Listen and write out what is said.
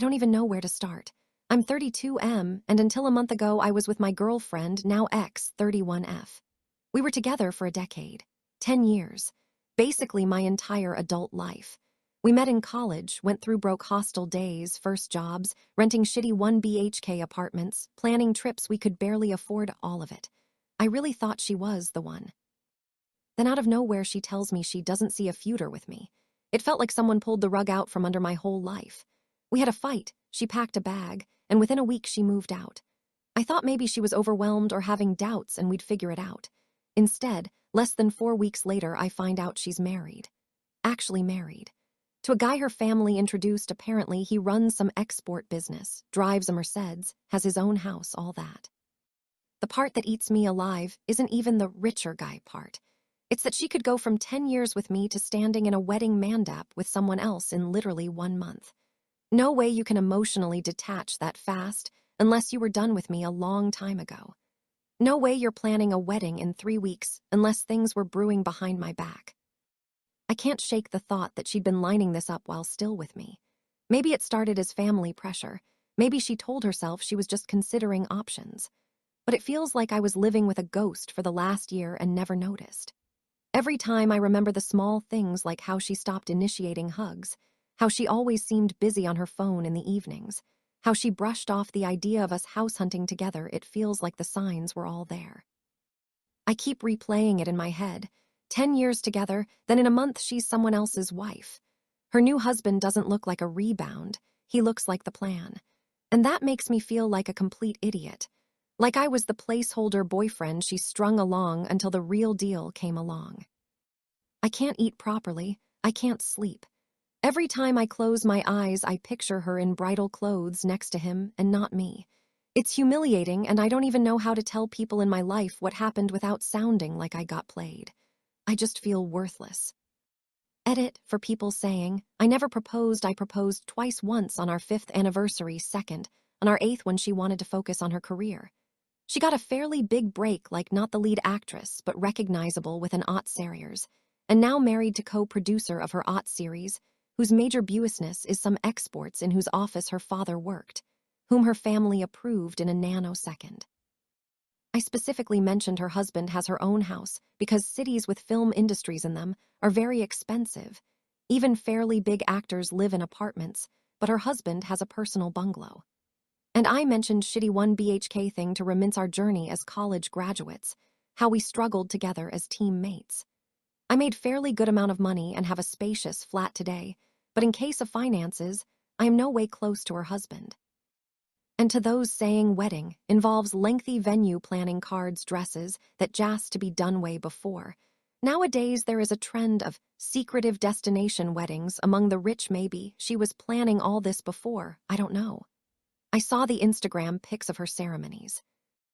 don't even know where to start. I'm 32M, and until a month ago, I was with my girlfriend, now ex, 31F. We were together for a decade, 10 years, basically my entire adult life. We met in college, went through broke hostel days, first jobs, renting shitty 1 BHK apartments, planning trips we could barely afford, all of it. I really thought she was the one. Then out of nowhere, she tells me she doesn't see a future with me. It felt like someone pulled the rug out from under my whole life. We had a fight, she packed a bag, and within a week she moved out. I thought maybe she was overwhelmed or having doubts and we'd figure it out. Instead, less than 4 weeks later, I find out she's married. Actually married. To a guy her family introduced. Apparently, he runs some export business, drives a Mercedes, has his own house, all that. The part that eats me alive isn't even the richer guy part. It's that she could go from 10 years with me to standing in a wedding mandap with someone else in literally 1 month. No way you can emotionally detach that fast unless you were done with me a long time ago. No way you're planning a wedding in 3 weeks unless things were brewing behind my back. I can't shake the thought that she'd been lining this up while still with me. Maybe it started as family pressure. Maybe she told herself she was just considering options. But it feels like I was living with a ghost for the last year and never noticed. Every time I remember the small things, like how she stopped initiating hugs, how she always seemed busy on her phone in the evenings, how she brushed off the idea of us house hunting together. It feels like the signs were all there. I keep replaying it in my head. 10 years together, then in a month she's someone else's wife. Her new husband doesn't look like a rebound. He looks like the plan. And that makes me feel like a complete idiot. Like I was the placeholder boyfriend she strung along until the real deal came along. I can't eat properly. I can't sleep. Every time I close my eyes, I picture her in bridal clothes next to him and not me. It's humiliating, and I don't even know how to tell people in my life what happened without sounding like I got played. I just feel worthless. Edit for people saying, I never proposed. I proposed twice, once on our 5th anniversary, second, on our 8th when she wanted to focus on her career. She got a fairly big break, like not the lead actress, but recognizable with an Aught series, and now married to co-producer of her Aught series, whose major business is some exports in whose office her father worked, whom her family approved in a nanosecond. I specifically mentioned her husband has her own house because cities with film industries in them are very expensive. Even fairly big actors live in apartments, but her husband has a personal bungalow. And I mentioned shitty 1 BHK thing to reminisce our journey as college graduates, how we struggled together as teammates. I made fairly good amount of money and have a spacious flat today, but in case of finances, I am no way close to her husband. And to those saying wedding involves lengthy venue planning, cards, dresses that just to be done way before. Nowadays, there is a trend of secretive destination weddings among the rich. Maybe she was planning all this before, I don't know. I saw the Instagram pics of her ceremonies.